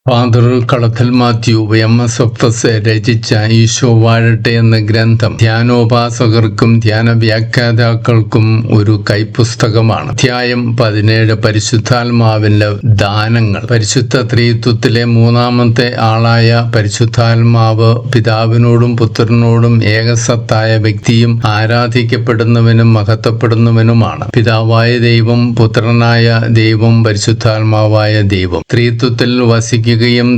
Father കളത്തിൽ Mathew MSFS രചിച്ച ഈശോ വാഴട്ടെ എന്ന ഗ്രന്ഥം ധ്യാനോപാസകർക്കും ധ്യാന വ്യാഖ്യാതാക്കൾക്കും ഒരു കൈപ്പുസ്തകമാണ്. അധ്യായം 17 പരിശുദ്ധാത്മാവിന്റെ ദാനങ്ങൾ. പരിശുദ്ധ ത്രിത്വത്തിലെ മൂന്നാമത്തെ ആളായ പരിശുദ്ധാത്മാവ് പിതാവിനോടും പുത്രനോടും ഏകസത്തായ വ്യക്തിയും ആരാധിക്കപ്പെടുന്നവനും മഹത്വപ്പെടുന്നവനുമാണ്. പിതാവായ ദൈവം, പുത്രനായ ദൈവം, പരിശുദ്ധാത്മാവായ ദൈവം ത്രിത്വത്തിൽ വസിക്കുകയും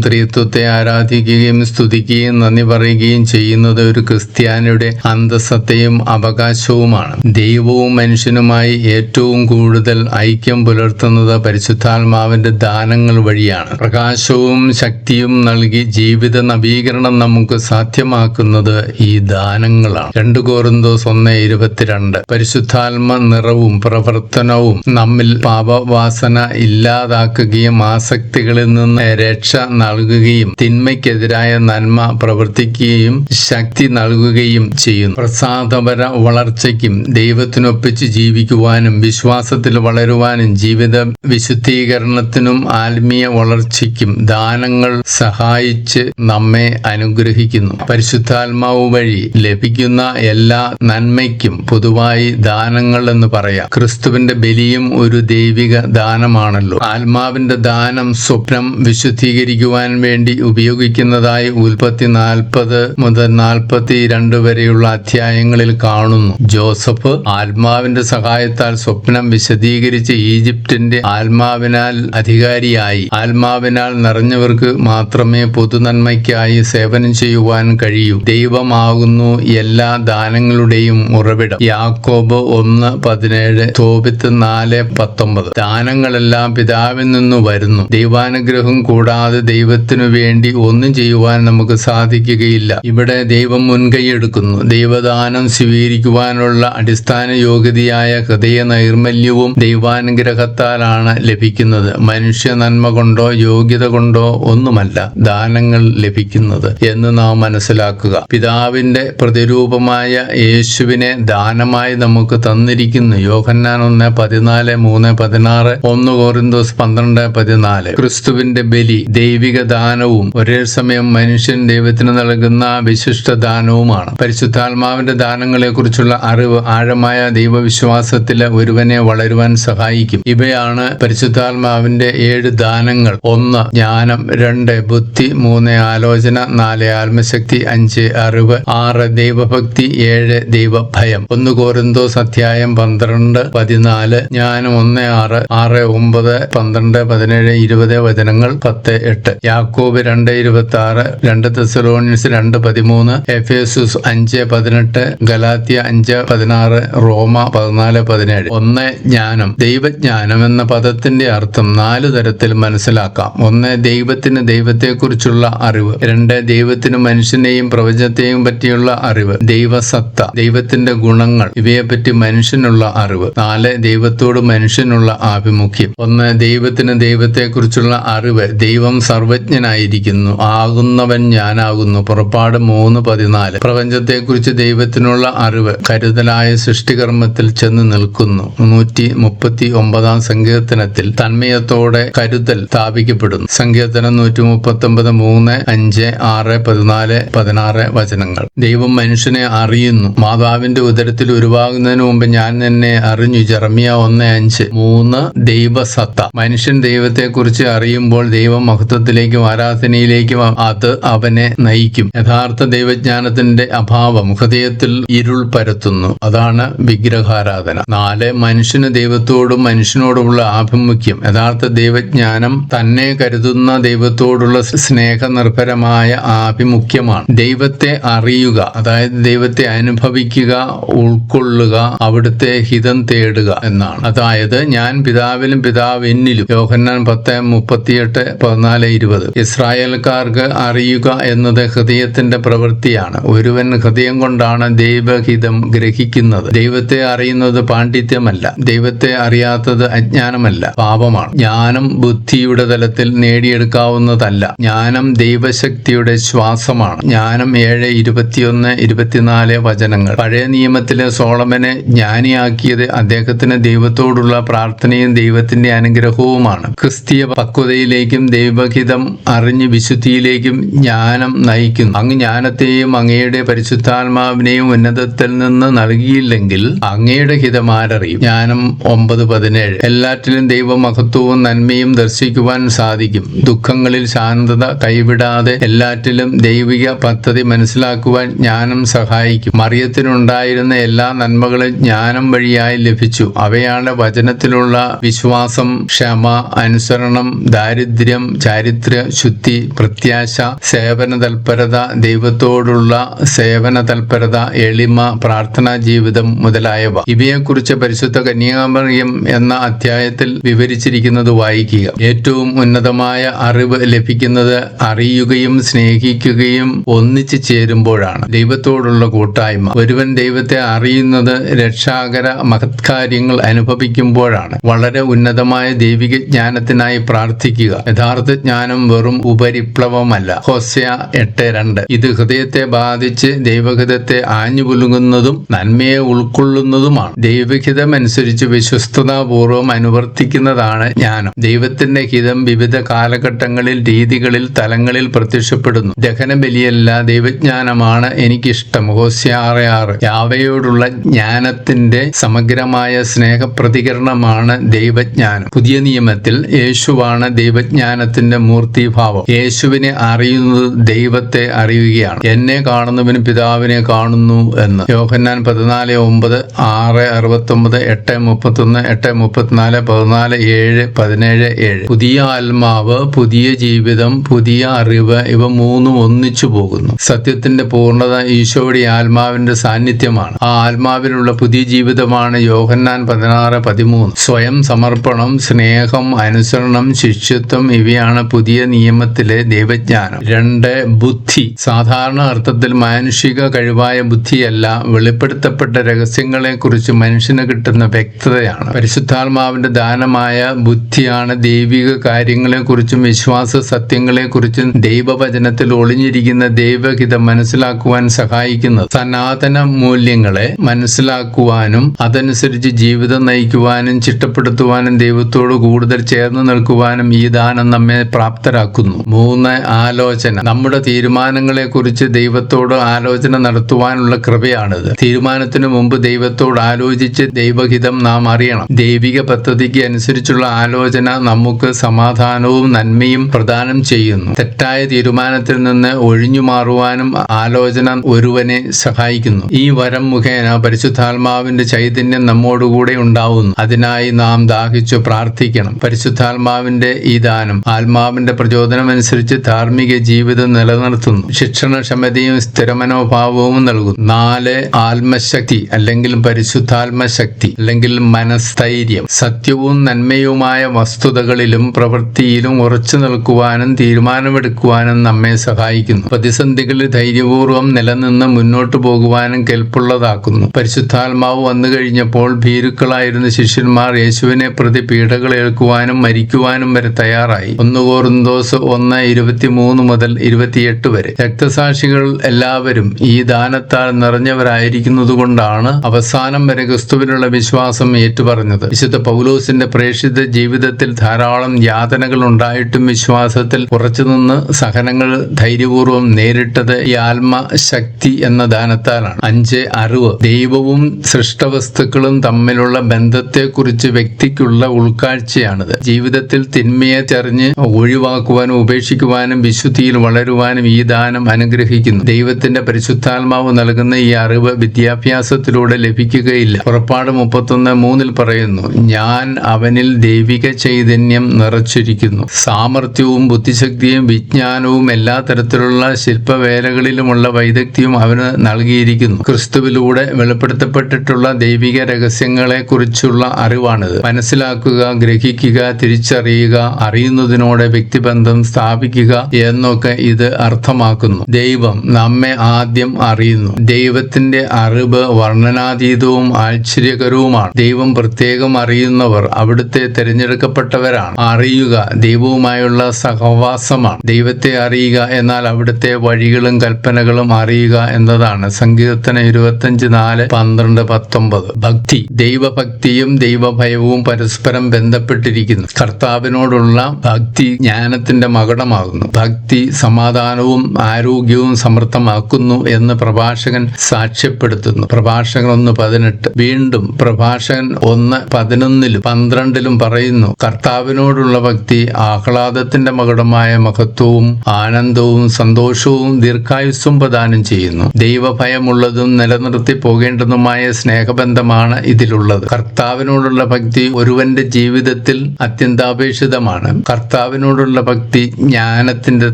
ത്രിത്വത്തെ ആരാധിക്കുകയും സ്തുതിക്കുകയും നന്ദി പറയുകയും ചെയ്യുന്നത് ഒരു ക്രിസ്ത്യാനിയുടെ അന്തസ്സത്തെയും അവകാശവുമാണ്. ദൈവവും മനുഷ്യനുമായി ഏറ്റവും കൂടുതൽ ഐക്യം പുലർത്തുന്നത് പരിശുദ്ധാത്മാവിന്റെ ദാനങ്ങൾ വഴിയാണ്. പ്രകാശവും ശക്തിയും നൽകി ജീവിത നവീകരണം നമുക്ക് സാധ്യമാക്കുന്നത് ഈ ദാനങ്ങളാണ്. 2 കൊരിന്തോസ് 1:22. പരിശുദ്ധാത്മ നിറവും പ്രവർത്തനവും നമ്മിൽ പാപവാസന ഇല്ലാതാക്കുകയും ആസക്തികളിൽ നിന്ന് രക്ഷ നൽകുകയും തിന്മയ്ക്കെതിരായ നന്മ പ്രവർത്തിക്കുകയും ശക്തി നൽകുകയും ചെയ്യുന്നു. പ്രസാദപര വളർച്ചയ്ക്കും ദൈവത്തിനൊപ്പിച്ച് ജീവിക്കുവാനും വിശ്വാസത്തിൽ വളരുവാനും ജീവിത വിശുദ്ധീകരണത്തിനും ആത്മീയ വളർച്ചയ്ക്കും ദാനങ്ങൾ സഹായിച്ച് നമ്മെ അനുഗ്രഹിക്കുന്നു. പരിശുദ്ധാത്മാവ് വഴി ലഭിക്കുന്ന എല്ലാ നന്മയ്ക്കും പൊതുവായി ദാനങ്ങൾ എന്ന് പറയാം. ക്രിസ്തുവിന്റെ ബലിയും ഒരു ദൈവിക ദാനമാണല്ലോ. ആത്മാവിന്റെ ദാനം സ്വപ്നം വിശുദ്ധീകരിക്കുവാൻ വേണ്ടി ഉപയോഗിക്കുന്നതായി ഉൽപ്പത്തി 40 മുതൽ 42 വരെയുള്ള അധ്യായങ്ങളിൽ കാണുന്നു. ജോസഫ് ആത്മാവിന്റെ സഹായത്താൽ സ്വപ്നം വിശദീകരിച്ച് ഈജിപ്തിന്റെ ആത്മാവിനാൽ അധികാരിയായി. ആത്മാവിനാൽ നിറഞ്ഞവർക്ക് മാത്രമേ പൊതുനന്മയ്ക്കായി സേവനം ചെയ്യുവാൻ കഴിയൂ. ദൈവമാകുന്നു എല്ലാ ദാനങ്ങളുടെയും ഉറവിടം. യാക്കോബ് 1:17, തോബിത്ത് 4:19. ദാനങ്ങളെല്ലാം പിതാവിൽ നിന്ന് വരുന്നു. ദൈവാനുഗ്രഹം കൂടാതെ ദൈവത്തിനു വേണ്ടി ഒന്നും ചെയ്യുവാൻ നമുക്ക് സാധിക്കുകയില്ല. ഇവിടെ ദൈവം മുൻകൈയെടുക്കുന്നു. ദൈവദാനം സ്വീകരിക്കുവാനുള്ള അടിസ്ഥാന യോഗ്യതയായ ഹൃദയ നൈർമല്യവും ദൈവാനുഗ്രഹത്താലാണ് ലഭിക്കുന്നത്. മനുഷ്യ നന്മ കൊണ്ടോ യോഗ്യത കൊണ്ടോ ഒന്നുമല്ല ദാനങ്ങൾ ലഭിക്കുന്നത് എന്ന് നാം മനസ്സിലാക്കുക. പിതാവിന്റെ പ്രതിരൂപമായ യേശുവിനെ ദാനമായി നമുക്ക് തന്നിരിക്കുന്നു. യോഹന്നാൻ 1:14, 3:16, 1 കൊരിന്തോസ് 12:14. ക്രിസ്തുവിന്റെ ബലി ദൈവിക ദാനവും ഒരേ സമയം മനുഷ്യൻ ദൈവത്തിന് നൽകുന്ന വിശിഷ്ട ദാനവുമാണ്. പരിശുദ്ധാത്മാവിന്റെ ദാനങ്ങളെ കുറിച്ചുള്ള അറിവ് ആഴമായ ദൈവവിശ്വാസത്തിൽ ഒരുവനെ വളരുവാൻ സഹായിക്കും. ഇവയാണ് പരിശുദ്ധാത്മാവിന്റെ 7 ദാനങ്ങൾ. 1 ജ്ഞാനം, 2 ബുദ്ധി, 3 ആലോചന, 4 ആത്മശക്തി, 5 അറിവ്, 6 ദൈവഭക്തി, 7 ദൈവഭയം. 1 കൊരിന്തോസ് 12:14 ജ്ഞാനം 1:6, 6:9, 12, 17, 20 വചനങ്ങൾ 10:8. യാക്കോബ് 2:26, 2 തെസ്സലോനിയൻസ് 2:13, എഫേസ്യൂസ് 5:18, ഗലാത്യ 5:16, റോമ 14:17. 1 ജ്ഞാനം. ദൈവജ്ഞാനം എന്ന പദത്തിന്റെ അർത്ഥം 4 തരത്തിൽ മനസ്സിലാക്കാം. 1 ദൈവത്തിന് ദൈവത്തെക്കുറിച്ചുള്ള അറിവ്. 2 ദൈവത്തിന് മനുഷ്യനെയും പ്രപഞ്ചത്തെയും പറ്റിയുള്ള അറിവ്. ദൈവസത്ത, ദൈവത്തിന്റെ ഗുണങ്ങൾ, ഇവയെപ്പറ്റി മനുഷ്യനുള്ള അറിവ്. 4 ദൈവത്തോട് മനുഷ്യനുള്ള ആഭിമുഖ്യം. 1 ദൈവത്തിന് ദൈവത്തെക്കുറിച്ചുള്ള അറിവ്. ദൈവം സർവജ്ഞനായിരിക്കുന്നു. ആകുന്നവൻ ഞാനാകുന്നു. പുറപ്പാട് 3:14. പ്രപഞ്ചത്തെക്കുറിച്ച് ദൈവത്തിനുള്ള അറിവ്. കരുതലായ സൃഷ്ടികർമ്മത്തിൽ ചെന്ന് നിൽക്കുന്നു. 139 സങ്കീർത്തനത്തിൽ തന്മയത്തോടെ കരുതൽ സ്ഥാപിക്കപ്പെടുന്നു. സങ്കീർത്തനം 139, 3, 5, 6, 14, 16 വചനങ്ങൾ. ദൈവം മനുഷ്യനെ അറിയുന്നു. മാതാവിന്റെ ഉദരത്തിൽ ഉരുവാകുന്നതിന് മുമ്പ് ഞാൻ നിന്നെ അറിഞ്ഞു. ജെറമ്യ 1:5. 3 ദൈവസത്ത. മനുഷ്യൻ ദൈവത്തെക്കുറിച്ച് അറിയുമ്പോൾ ദൈവം മഹത്വത്തിലേക്കും ആരാധനയിലേക്കും അത് അവനെ നയിക്കും. യഥാർത്ഥ ദൈവജ്ഞാനത്തിന്റെ അഭാവം ഹൃദയത്തിൽ ഇരുൾ പരത്തുന്നു. അതാണ് വിഗ്രഹാരാധന. 4 മനുഷ്യന് ദൈവത്തോടും മനുഷ്യനോടുമുള്ള ആഭിമുഖ്യം. യഥാർത്ഥ ദൈവജ്ഞാനം തന്നെ കരുതുന്ന ദൈവത്തോടുള്ള സ്നേഹനിർഭരമായ ആഭിമുഖ്യമാണ്. ദൈവത്തെ അറിയുക, അതായത് ദൈവത്തെ അനുഭവിക്കുക, ഉൾക്കൊള്ളുക, അവിടുത്തെ ഹിതം തേടുക എന്നാണ്. അതായത് ഞാൻ പിതാവിലും പിതാവ് എന്നിലും. യോഹന്നാൻ 10:38, 14, 20. ഇസ്രായേൽക്കാർക്ക് അറിയുക എന്നത് ഹൃദയത്തിന്റെ പ്രവൃത്തിയാണ്. ഒരുവൻ ഹൃദയം കൊണ്ടാണ് ദൈവഹിതം ഗ്രഹിക്കുന്നത്. ദൈവത്തെ അറിയുന്നത് പാണ്ഡിത്യമല്ല. ദൈവത്തെ അറിയാത്തത് അജ്ഞാനമല്ല, പാപമാണ്. ജ്ഞാനം ബുദ്ധിയുടെ തലത്തിൽ നേടിയെടുക്കാവുന്നതല്ല. ജ്ഞാനം ദൈവശക്തിയുടെ ശ്വാസമാണ്. ജ്ഞാനം 7:21, 24 വചനങ്ങൾ. പഴയ നിയമത്തിലെ സോളമനെ ജ്ഞാനിയാക്കിയത് അദ്ദേഹത്തിന് ദൈവത്തോടുള്ള പ്രാർത്ഥനയും ദൈവത്തിന്റെ അനുഗ്രഹവുമാണ്. ക്രിസ്തീയ പക്വതയിലേക്കും ദൈവ ദൈവഹിതം അറിഞ്ഞ് വിശുദ്ധിയിലേക്കും ജ്ഞാനം നയിക്കുന്നു. അങ്ങ് ജ്ഞാനത്തെയും അങ്ങയുടെ പരിശുദ്ധാത്മാവിനെയും ഉന്നതത്തിൽ നിന്ന് നൽകിയില്ലെങ്കിൽ അങ്ങയുടെ ഹിതം ആരറിയും? ജ്ഞാനം 9:17. എല്ലാറ്റിലും ദൈവമഹത്വവും നന്മയും ദർശിക്കുവാൻ സാധിക്കും. ദുഃഖങ്ങളിൽ ശാന്തത കൈവിടാതെ എല്ലാറ്റിലും ദൈവിക പദ്ധതി മനസ്സിലാക്കുവാൻ ജ്ഞാനം സഹായിക്കും. മറിയത്തിനുണ്ടായിരുന്ന എല്ലാ നന്മകളും ജ്ഞാനം വഴിയായി ലഭിച്ചു. അവയാണ് വചനത്തിലുള്ള വിശ്വാസം, ക്ഷമ, അനുസരണം, ദാരിദ്ര്യം, ചാരിത്ര്യ ശുദ്ധി, പ്രത്യാശ, സേവന തൽപരത, ദൈവത്തോടുള്ള സേവന തൽപരത, എളിമ, പ്രാർത്ഥനാ ജീവിതം മുതലായവ. ഇവയെക്കുറിച്ച് പരിശുദ്ധ കന്യാമറിയം എന്ന അധ്യായത്തിൽ വിവരിച്ചിരിക്കുന്നത് വായിക്കുക. ഏറ്റവും ഉന്നതമായ അറിവ് ലഭിക്കുന്നത് അറിയുകയും സ്നേഹിക്കുകയും ഒന്നിച്ചു ചേരുമ്പോഴാണ്. ദൈവത്തോടുള്ള കൂട്ടായ്മ. ഒരുവൻ ദൈവത്തെ അറിയുന്നത് രക്ഷാകര മഹത്കാര്യങ്ങൾ അനുഭവിക്കുമ്പോഴാണ്. വളരെ ഉന്നതമായ ദൈവിക ജ്ഞാനത്തിനായി പ്രാർത്ഥിക്കുക. യഥാർത്ഥ ജ്ഞാനം വെറും ഉപരിപ്ലവമല്ല. ഹോശേയ 8:2. ഇത് ഹൃദയത്തെ ബാധിച്ച് ദൈവഹിതത്തെ ആഞ്ഞുപുലുങ്ങുന്നതും നന്മയെ ഉൾക്കൊള്ളുന്നതുമാണ്. ദൈവഹിതമനുസരിച്ച് വിശ്വസ്തതാപൂർവം അനുവർത്തിക്കുന്നതാണ് ജ്ഞാനം. ദൈവത്തിന്റെ ഹിതം വിവിധ കാലഘട്ടങ്ങളിൽ, രീതികളിൽ, തലങ്ങളിൽ പ്രത്യക്ഷപ്പെടുന്നു. ദഹനബലിയല്ല, ദൈവജ്ഞാനമാണ് എനിക്കിഷ്ടം. ഹോശേയ 6:6. യാവയോടുള്ള ജ്ഞാനത്തിന്റെ സമഗ്രമായ സ്നേഹപ്രതികരണമാണ് ദൈവജ്ഞാനം. പുതിയ നിയമത്തിൽ യേശുവാണ് ദൈവജ്ഞാനത്തിന്റെ മൂർത്തിഭാവം. യേശുവിനെ അറിയുന്നത് ദൈവത്തെ അറിയുകയാണ്. എന്നെ കാണുന്നവന് പിതാവിനെ കാണുന്നു എന്ന്. യോഹന്നാൻ 14:9, 6:69, 8:31, 8:34, 14:7, 17:7. പുതിയ ആത്മാവ്, പുതിയ ജീവിതം, പുതിയ അറിവ്, ഇവ മൂന്നും ഒന്നിച്ചു പോകുന്നു. സത്യത്തിന്റെ പൂർണ്ണത ഈശോയുടെ ആത്മാവിന്റെ സാന്നിധ്യമാണ്. ആ ആത്മാവിലുള്ള പുതിയ ജീവിതമാണ് യോഹന്നാൻ 16:13. സ്വയം സമർപ്പണം, സ്നേഹം, അനുസരണം, ശിഷ്യത്വം ഇവയാണ് പുതിയ നിയമത്തിലെ ദൈവജ്ഞാനം. 2. ബുദ്ധി. സാധാരണ അർത്ഥത്തിൽ മാനുഷിക കഴിവായ ബുദ്ധിയല്ല, വെളിപ്പെടുത്തപ്പെട്ട രഹസ്യങ്ങളെക്കുറിച്ച് മനുഷ്യന് കിട്ടുന്ന വ്യക്തതയാണ്. പരിശുദ്ധാത്മാവിന്റെ ദാനമായ ബുദ്ധിയാണ് ദൈവിക കാര്യങ്ങളെക്കുറിച്ചും വിശ്വാസ സത്യങ്ങളെക്കുറിച്ചും ദൈവവചനത്തിൽ ഒളിഞ്ഞിരിക്കുന്ന ദൈവഹിതം മനസ്സിലാക്കുവാൻ സഹായിക്കുന്നത്. സനാതന മൂല്യങ്ങളെ മനസ്സിലാക്കുവാനും അതനുസരിച്ച് ജീവിതം നയിക്കുവാനും ചിട്ടപ്പെടുത്തുവാനും ദൈവത്തോട് കൂടുതൽ ചേർന്ന് നിൽക്കുവാനും ഈ ദാനം നമ്മെ പ്രാപ്തരാക്കുന്നു. 3. ആലോചന. നമ്മുടെ തീരുമാനങ്ങളെക്കുറിച്ച് ദൈവത്തോട് ആലോചന നടത്തുവാനുള്ള കൃപയാണിത്. തീരുമാനത്തിനു മുമ്പ് ദൈവത്തോട് ആലോചിച്ച് ദൈവഹിതം നാം അറിയണം. ദൈവിക പദ്ധതിക്ക് അനുസരിച്ചുള്ള ആലോചന നമുക്ക് സമാധാനവും നന്മയും പ്രദാനം ചെയ്യുന്നു. തെറ്റായ തീരുമാനത്തിൽ നിന്ന് ഒഴിഞ്ഞു മാറുവാനും ആലോചന ഒരുവനെ സഹായിക്കുന്നു. ഈ വരം മുഖേന പരിശുദ്ധാത്മാവിന്റെ ചൈതന്യം നമ്മോടുകൂടെ ഉണ്ടാവുന്നു. അതിനായി നാം ദാഹിച്ചു പ്രാർത്ഥിക്കണം. പരിശുദ്ധാത്മാവിന്റെ ഈ ദാനം ആത്മാവിന്റെ പ്രചോദനമനുസരിച്ച് ധാർമ്മിക ജീവിതം നിലനിർത്തുന്നു. ശിക്ഷണക്ഷമതയും സ്ഥിരമനോഭാവവും നൽകുന്നു. 4. ആത്മശക്തി അല്ലെങ്കിൽ പരിശുദ്ധാത്മശക്തി അല്ലെങ്കിൽ മനസ്ഥൈര്യം. സത്യവും നന്മയുമായ വസ്തുതകളിലും പ്രവൃത്തിയിലും ഉറച്ചു നിൽക്കുവാനും തീരുമാനമെടുക്കുവാനും നമ്മെ സഹായിക്കുന്നു. പ്രതിസന്ധികളിൽ ധൈര്യപൂർവ്വം നിലനിന്ന് മുന്നോട്ടു പോകുവാനും കെൽപ്പുള്ളതാക്കുന്നു. പരിശുദ്ധാത്മാവ് വന്നു കഴിഞ്ഞപ്പോൾ ഭീരുക്കളായിരുന്ന ശിഷ്യന്മാർ യേശുവിനെ പ്രതി പീഡകൾ ഏൽക്കുവാനും മരിക്കുവാനും വരെ തയ്യാറായി. 1 കൊറിന്തോസ് 1:23 മുതൽ 28 വരെ. രക്തസാക്ഷികൾ എല്ലാവരും ഈ ദാനത്താൽ നിറഞ്ഞവരായിരിക്കുന്നതുകൊണ്ടാണ് അവസാനം വരെ ക്രിസ്തുവിനുള്ള വിശ്വാസം ഏറ്റുപറഞ്ഞത്. വിശുദ്ധ പൗലോസിന്റെ പ്രേക്ഷിത ജീവിതത്തിൽ ധാരാളം യാതനകൾ ഉണ്ടായിട്ടും വിശ്വാസത്തിൽ ഉറച്ചുനിന്ന് സഹനങ്ങൾ ധൈര്യപൂർവ്വം നേരിട്ടത് ഈ ആത്മശക്തി എന്ന ദാനത്താലാണ്. 5. അറിവ്. ദൈവവും സൃഷ്ടവസ്തുക്കളും തമ്മിലുള്ള ബന്ധത്തെക്കുറിച്ച് വ്യക്തിക്കുള്ള ഉൾക്കാഴ്ചയാണിത്. ജീവിതത്തിൽ തിന്മയെ ചറിഞ്ഞ് ഒഴിവാക്കുവാനും ഉപേക്ഷിക്കുവാനും വിശുദ്ധിയിൽ വളരുവാനും ഈ ദാനം അനുഗ്രഹിക്കുന്നു. ദൈവത്തിന്റെ പരിശുദ്ധാത്മാവ് നൽകുന്ന ഈ അറിവ് വിദ്യാഭ്യാസത്തിലൂടെ ലഭിക്കുകയില്ല. പുറപ്പാട് 31:3 പറയുന്നു, ഞാൻ അവനിൽ ദൈവിക ചൈതന്യം നിറച്ചിരിക്കുന്നു. സാമർഥ്യവും ബുദ്ധിശക്തിയും വിജ്ഞാനവും എല്ലാ തരത്തിലുള്ള ശില്പവേലകളിലുമുള്ള വൈദഗ്ധ്യവും അവന് നൽകിയിരിക്കുന്നു. ക്രിസ്തുവിലൂടെ വെളിപ്പെടുത്തപ്പെട്ടിട്ടുള്ള ദൈവിക രഹസ്യങ്ങളെ കുറിച്ചുള്ള അറിവാണിത്. മനസ്സിലാക്കുക, ഗ്രഹിക്കുക, തിരിച്ചറിയുക, അറിയുന്നതിനോട് വ്യക്തിബന്ധം സ്ഥാപിക്കുക എന്നൊക്കെ ഇത് അർത്ഥമാക്കുന്നു. ദൈവം നമ്മെ ആദ്യം അറിയുന്നു. ദൈവത്തിന്റെ അറിവ് വർണ്ണനാതീതവും ആശ്ചര്യകരവുമാണ്. ദൈവം പ്രത്യേകം അറിയുന്നവർ അവിടുത്തെ തിരഞ്ഞെടുക്കപ്പെട്ടവരാണ്. അറിയുക ദൈവവുമായുള്ള സഹവാസമാണ്. ദൈവത്തെ അറിയുക എന്നാൽ അവിടുത്തെ വഴികളും കൽപ്പനകളും അറിയുക എന്നതാണ്. സങ്കീർത്തനം 25:4, 12, 19. ഭക്തി. ദൈവഭക്തിയും ദൈവഭയവും പരസ്പരം ബന്ധപ്പെട്ടിരിക്കുന്നു. കർത്താവിനോടുള്ള ഭക്തി ഭക്തി ജ്ഞാനത്തിന്റെ മകുടമാകുന്നു. ഭക്തി സമാധാനവും ആരോഗ്യവും സമൃദ്ധമാക്കുന്നു എന്ന് പ്രഭാഷകൻ സാക്ഷ്യപ്പെടുത്തുന്നു. പ്രഭാഷകൻ 1:18. വീണ്ടും പ്രഭാഷകൻ 1:11 12 പറയുന്നു, കർത്താവിനോടുള്ള ഭക്തി ആഹ്ലാദത്തിന്റെ മകുടമായ മഹത്വവും ആനന്ദവും സന്തോഷവും ദീർഘായുസ്സും പ്രദാനം ചെയ്യുന്നു. ദൈവഭയമുള്ളതും നിലനിർത്തി പോകേണ്ടതുമായ സ്നേഹബന്ധമാണ് ഇതിലുള്ളത്. കർത്താവിനോടുള്ള ഭക്തി ഒരുവന്റെ ജീവിതത്തിൽ അത്യന്താപേക്ഷിതമാണ്. കർത്താവിനോടുള്ള ഭക്തി ജ്ഞാനത്തിന്റെ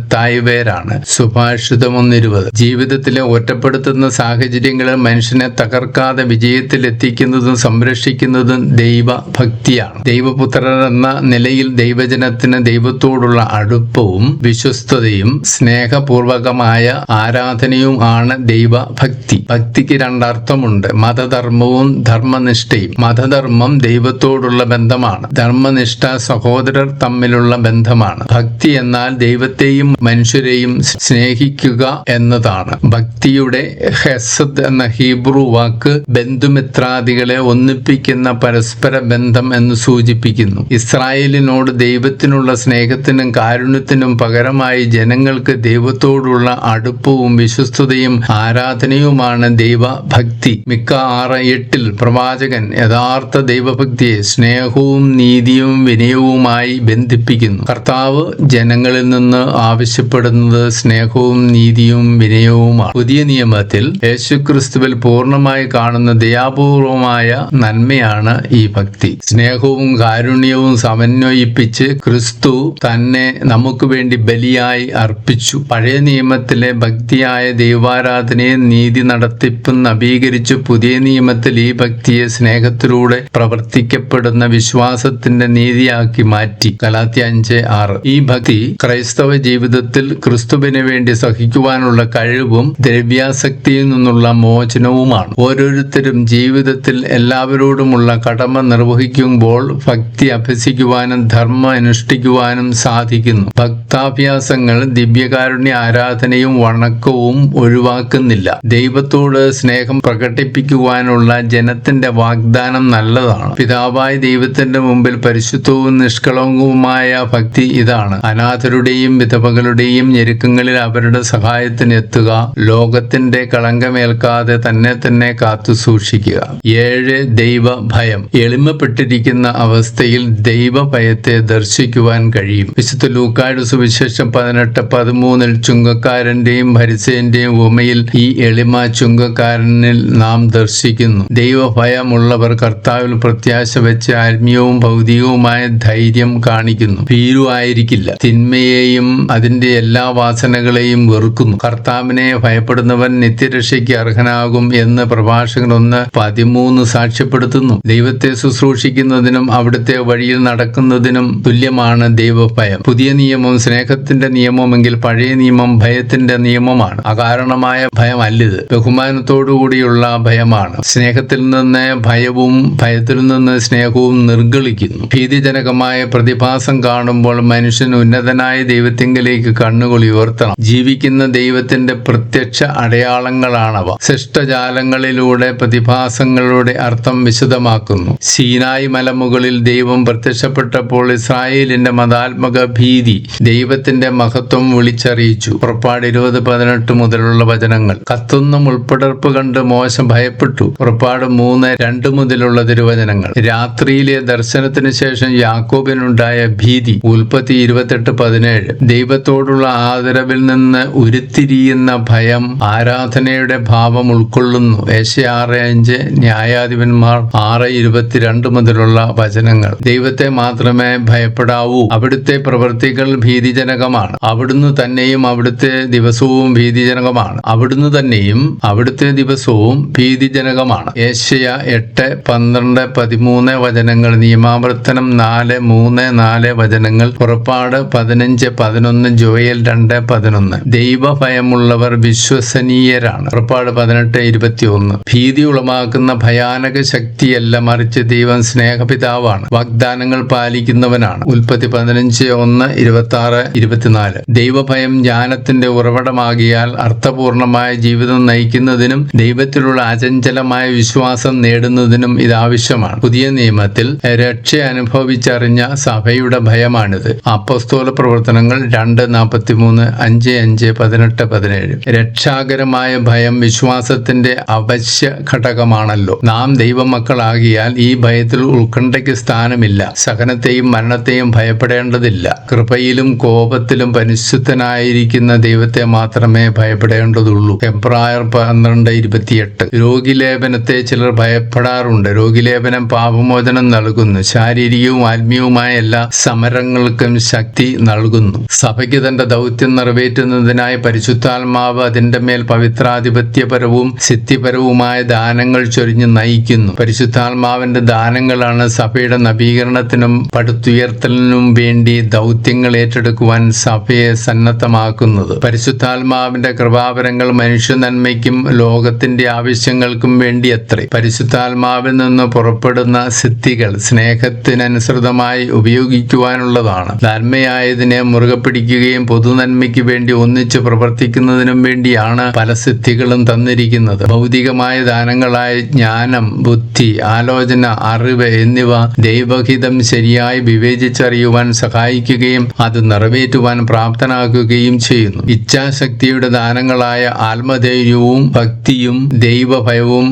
തായ്വേരാണ്. സുഭാഷിതം 1:20. ജീവിതത്തിലെ ഒറ്റപ്പെടുത്തുന്ന സാഹചര്യങ്ങളിൽ മനുഷ്യനെ തകർക്കാതെ വിജയത്തിൽ എത്തിക്കുന്നതും സംരക്ഷിക്കുന്നതും ദൈവഭക്തിയാണ്. ദൈവപുത്രൻ എന്ന നിലയിൽ ദൈവജനത്തിന് ദൈവത്തോടുള്ള അടുപ്പവും വിശ്വസ്തതയും സ്നേഹപൂർവകമായ ആരാധനയും ആണ് ദൈവഭക്തി. ഭക്തിക്ക് രണ്ടർത്ഥമുണ്ട്: മതധർമ്മവും ധർമ്മനിഷ്ഠയും. മതധർമ്മം ദൈവത്തോടുള്ള ബന്ധമാണ്. ധർമ്മനിഷ്ഠ സഹോദരർ തമ്മിലുള്ള ബന്ധമാണ്. ഭക്തി എന്നാൽ ദൈവത്തെയും മനുഷ്യരെയും സ്നേഹിക്കുക എന്നതാണ്. ഭക്തിയുടെ ഹെസദ് എന്ന ഹീബ്രു വാക്ക് ബന്ധുമിത്രാദികളെ ഒന്നിപ്പിക്കുന്ന പരസ്പര ബന്ധം എന്ന് സൂചിപ്പിക്കുന്നു. ഇസ്രായേലിനോട് ദൈവത്തിനുള്ള സ്നേഹത്തിനും കാരുണ്യത്തിനും പകരമായി ജനങ്ങൾക്ക് ദൈവത്തോടുള്ള അടുപ്പവും വിശ്വസ്തതയും ആരാധനയുമാണ് ദൈവഭക്തി. മിക്ക 6:8 പ്രവാചകൻ യഥാർത്ഥ ദൈവഭക്തിയെ സ്നേഹവും നീതിയും വിനയവുമായി ബന്ധിപ്പിക്കുന്നു. കർത്താവ് ജനങ്ങളിൽ നിന്ന് ആവശ്യപ്പെടുന്നത് സ്നേഹവും നീതിയും വിനയവുമാണ്. പുതിയ നിയമത്തിൽ യേശുക്രിസ്തുവിൽ പൂർണ്ണമായി കാണുന്ന ദയാപൂർവമായ നന്മയാണ് ഈ ഭക്തി. സ്നേഹവും കാരുണ്യവും സമന്വയിപ്പിച്ച് ക്രിസ്തു തന്നെ നമുക്ക് വേണ്ടി ബലിയായി അർപ്പിച്ചു. പഴയ നിയമത്തിലെ ഭക്തിയായ ദൈവാരാധനയെ നീതി നടത്തിപ്പും നവീകരിച്ചു. പുതിയ നിയമത്തിൽ ഈ ഭക്തിയെ സ്നേഹത്തിലൂടെ പ്രവർത്തിക്കപ്പെടുന്ന വിശ്വാസത്തിന്റെ നീതിയാക്കി മാറ്റി. ഗലാത്യ 5:6. ഈ ഭക്തി ക്രൈസ്തവ ജീവിതത്തിൽ ക്രിസ്തുവിന് വേണ്ടി സഹിക്കുവാനുള്ള കഴിവും ദ്രവ്യാസക്തിയിൽ നിന്നുള്ള മോചനവുമാണ്. ഓരോരുത്തരും ജീവിതത്തിൽ എല്ലാവരോടുമുള്ള കടമ നിർവഹിക്കുമ്പോൾ ഭക്തി അഭ്യസിക്കുവാനും ധർമ്മം അനുഷ്ഠിക്കുവാനും സാധിക്കുന്നു. ഭക്താഭ്യാസങ്ങൾ ദിവ്യകാരുണ്യ ആരാധനയും വണക്കവും ഒഴിവാക്കുന്നില്ല. ദൈവത്തോട് സ്നേഹം പ്രകടിപ്പിക്കുവാനുള്ള ജനത്തിന്റെ വാഗ്ദാനം നല്ലതാണ്. പിതാവായ ദൈവത്തിന്റെ മുമ്പിൽ പരിശുദ്ധവും നിഷ്കളങ്കവുമായ ഭക്തി ഇതാണ്: അനാഥരുടെയും വിധവകളുടെയും ഞെരുക്കങ്ങളിൽ അവരുടെ സഹായത്തിന് എത്തുക, ലോകത്തിന്റെ കളങ്കമേൽക്കാതെ തന്നെ കാത്തു സൂക്ഷിക്കുക. 7. ദൈവഭയം. എളിമപ്പെട്ടിരിക്കുന്ന അവസ്ഥയിൽ ദൈവഭയത്തെ ദർശിക്കുവാൻ കഴിയും. വിശുദ്ധ ലൂക്കായുടെ സുവിശേഷം 18:13 ചുങ്കക്കാരന്റെയും ഫരിസേയന്റെയും ഉപമയിൽ ഈ എളിമ ചുങ്കക്കാരനിൽ നാം ദർശിക്കുന്നു. ദൈവഭയമുള്ളവർ കർത്താവിൽ പ്രത്യാശ വെച്ച് ആത്മീയവും ഭൗതികവുമായ ധൈര്യം കാണിക്കുന്നു. ഭീരുവായിരിക്കില്ല. തിന്മയെയും അതിന്റെ എല്ലാ വാസനകളെയും വെറുക്കുന്നു. കർത്താവിനെ ഭയപ്പെടുന്നവൻ നിത്യരക്ഷയ്ക്ക് അർഹനാകും എന്ന് പ്രഭാഷകൻ 1:13 സാക്ഷ്യപ്പെടുത്തുന്നു. ദൈവത്തെ ശുശ്രൂഷിക്കുന്നതിനും അവിടുത്തെ വഴിയിൽ നടക്കുന്നതിനും തുല്യമാണ് ദൈവഭയം. പുതിയ നിയമം സ്നേഹത്തിന്റെ നിയമമെങ്കിൽ പഴയ നിയമം ഭയത്തിന്റെ നിയമമാണ്. അകാരണമായ ഭയമല്ലിത്, ബഹുമാനത്തോടുകൂടിയുള്ള ഭയമാണ്. സ്നേഹത്തിൽ നിന്ന് ഭയവും ഭയത്തിൽ നിന്ന് സ്നേഹവും നിർഗളിക്കുന്നു. ഭീതിജനകമായ പ്രതിഭാസം കാണുമ്പോൾ മനുഷ്യൻ ഉന്നതനായ ദൈവത്തിങ്കിലേക്ക് കണ്ണുകൾ ഉയർത്തണം. ജീവിക്കുന്ന ദൈവത്തിന്റെ പ്രത്യക്ഷ അടയാളങ്ങളാണവ. ശിഷ്ടജാലങ്ങളിലൂടെ പ്രതിഭാസങ്ങളുടെ അർത്ഥം വിശദമാക്കുന്നു. സീനായി മലമുകളിൽ ദൈവം പ്രത്യക്ഷപ്പെട്ടപ്പോൾ ഇസ്രായേലിന്റെ മതാത്മക ഭീതി ദൈവത്തിന്റെ മഹത്വം വിളിച്ചറിയിച്ചു. പുറപ്പാട് 20:18 മുതലുള്ള വചനങ്ങൾ. കത്തുന്ന മുൾപ്പടർപ്പ് കണ്ട് മോശ ഭയപ്പെട്ടു. പുറപ്പാട് 3:2 മുതലുള്ള തിരുവചനങ്ങൾ. രാത്രിയിലെ ദർശനത്തിന് ശേഷം യാക്കോബിനുണ്ടായ ഭീതി. ഉൽപ്പത്തി 28:17. ദൈവത്തോടുള്ള ആദരവിൽ നിന്ന് ഉരുത്തിരിയുന്ന ഭയം ആരാധനയുടെ ഭാവം ഉൾക്കൊള്ളുന്നു. യെശയ്യാ 6:5, ന്യായാധിപന്മാർ 6:22 മുതലുള്ള വചനങ്ങൾ. ദൈവത്തെ മാത്രമേ ഭയപ്പെടാവൂ. അവിടുത്തെ പ്രവൃത്തികൾ ഭീതിജനകമാണ്. അവിടുന്ന് തന്നെയും അവിടുത്തെ ദിവസവും ഭീതിജനകമാണ്. അവിടുന്ന് തന്നെയും അവിടുത്തെ ദിവസവും ഭീതിജനകമാണ്. യെശയ്യാ 8:12, 13 വചനങ്ങൾ. നിയമാവർത്തനം 4:3-4 വചനങ്ങൾ. പുറപ്പാട് 15:11, ജോയേൽ 2:11. ദൈവഭയമുള്ളവർ വിശ്വസനീയരാണ്. പുറപ്പാട് 18:21. ഭീതി ഉളവാക്കുന്ന ഭയാനക ശക്തിയല്ല, മറിച്ച് ദൈവം സ്നേഹപിതാവാണ്, വാഗ്ദാനങ്ങൾ പാലിക്കുന്നവനാണ്. ഉൽപ്പത്തി 15:1, 26, 24. ദൈവഭയം ജ്ഞാനത്തിന്റെ ഉറവിടമാകിയാൽ അർത്ഥപൂർണമായ ജീവിതം നയിക്കുന്നതിനും ദൈവത്തിലുള്ള അചഞ്ചലമായ വിശ്വാസം നേടുന്നതിനും ഇത് ആവശ്യമാണ്. പുതിയ നിയമത്തിൽ രക്ഷ അനുഭവിച്ചറിഞ്ഞ സഭയുടെ ഭയമാണിത്. ചെയ്തത്. അപ്പോസ്തല പ്രവർത്തനങ്ങൾ 2:43, 5:5, 18, 17. രക്ഷാകരമായ ഭയം വിശ്വാസത്തിന്റെ അവശ്യ ഘടകമാണല്ലോ. നാം ദൈവമക്കളാകിയാൽ ഈ ഭയത്തിൽ ഉത്കണ്ഠയ്ക്ക് സ്ഥാനമില്ല. സഹനത്തെയും മരണത്തെയും ഭയപ്പെടേണ്ടതില്ല. കൃപയിലും കോപത്തിലും പരിശുദ്ധനായിരിക്കുന്ന ദൈവത്തെ മാത്രമേ ഭയപ്പെടേണ്ടതുള്ളൂ. എബ്രായർ 12:28. രോഗിലേപനത്തെ ചിലർ ഭയപ്പെടാറുണ്ട്. രോഗിലേപനം പാപമോചനം നൽകുന്നു. ശാരീരികവും ആത്മീയവുമായ എല്ലാ സമരങ്ങൾക്കും ശക്തി നൽകുന്നു. സഭയ്ക്ക് തന്റെ ദൗത്യം നിറവേറ്റുന്നതിനായി പരിശുദ്ധാത്മാവ് അതിന്റെ മേൽ പവിത്രാധിപത്യപരവും സിദ്ധിപരവുമായ ദാനങ്ങൾ ചൊരിഞ്ഞ് നയിക്കുന്നു. പരിശുദ്ധാത്മാവിന്റെ ദാനങ്ങളാണ് സഭയുടെ നവീകരണത്തിനും പടുത്തുയർത്തലിനും വേണ്ടി ദൗത്യങ്ങൾ ഏറ്റെടുക്കുവാൻ സഭയെ സന്നദ്ധമാക്കുന്നത്. പരിശുദ്ധാത്മാവിന്റെ കൃപാവരങ്ങൾ മനുഷ്യ നന്മയ്ക്കും ലോകത്തിന്റെ ആവശ്യങ്ങൾക്കും വേണ്ടി അത്രേ. പരിശുദ്ധാത്മാവിൽ നിന്ന് പുറപ്പെടുന്ന സിദ്ധികൾ സ്നേഹത്തിനനുസൃതമായി ഉപയോഗിക്കുവാനുള്ളതാണ്. നന്മയായതിനെ മുറുകെ പിടിക്കുകയും പൊതുനന്മയ്ക്ക് വേണ്ടി ഒന്നിച്ച് പ്രവർത്തിക്കുന്നതിനും വേണ്ടിയാണ് പല സിദ്ധികളും തന്നിരിക്കുന്നത്. ഭൗതികമായ ദാനങ്ങളായ ജ്ഞാനം, ബുദ്ധി, ആലോചന, അറിവ് എന്നിവ ദൈവഹിതം ശരിയായി വിവേചിച്ചറിയുവാൻ സഹായിക്കുകയും അത് നിറവേറ്റുവാൻ പ്രാപ്തനാക്കുകയും ചെയ്യുന്നു. ഇച്ഛാശക്തിയുടെ ദാനങ്ങളായ ആത്മധൈര്യവും ഭക്തിയും ദൈവഭയവും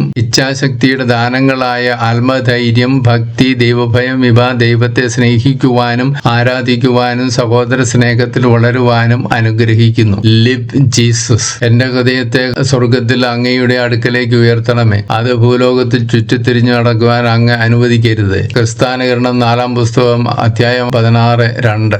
ആത്മധൈര്യം, ഭക്തി, ദൈവഭയം ഇവ ദൈവത്തെ സ്നേഹിക്കുവാനും ആരാധിക്കുവാനും സഹോദര സ്നേഹത്തിൽ വളരുവാനും അനുഗ്രഹിക്കുന്നു. Live Jesus. എന്റെ ഹൃദയത്തെ സ്വർഗത്തിൽ അങ്ങയുടെ അടുക്കലേക്ക് ഉയർത്തണമേ. അത് ഭൂലോകത്തിൽ ചുറ്റിത്തിരിഞ്ഞു നടക്കുവാൻ അങ്ങ് അനുവദിക്കരുത്. ക്രിസ്ത്യാനികരണം 4-ാം പുസ്തകം, അധ്യായം 16:2.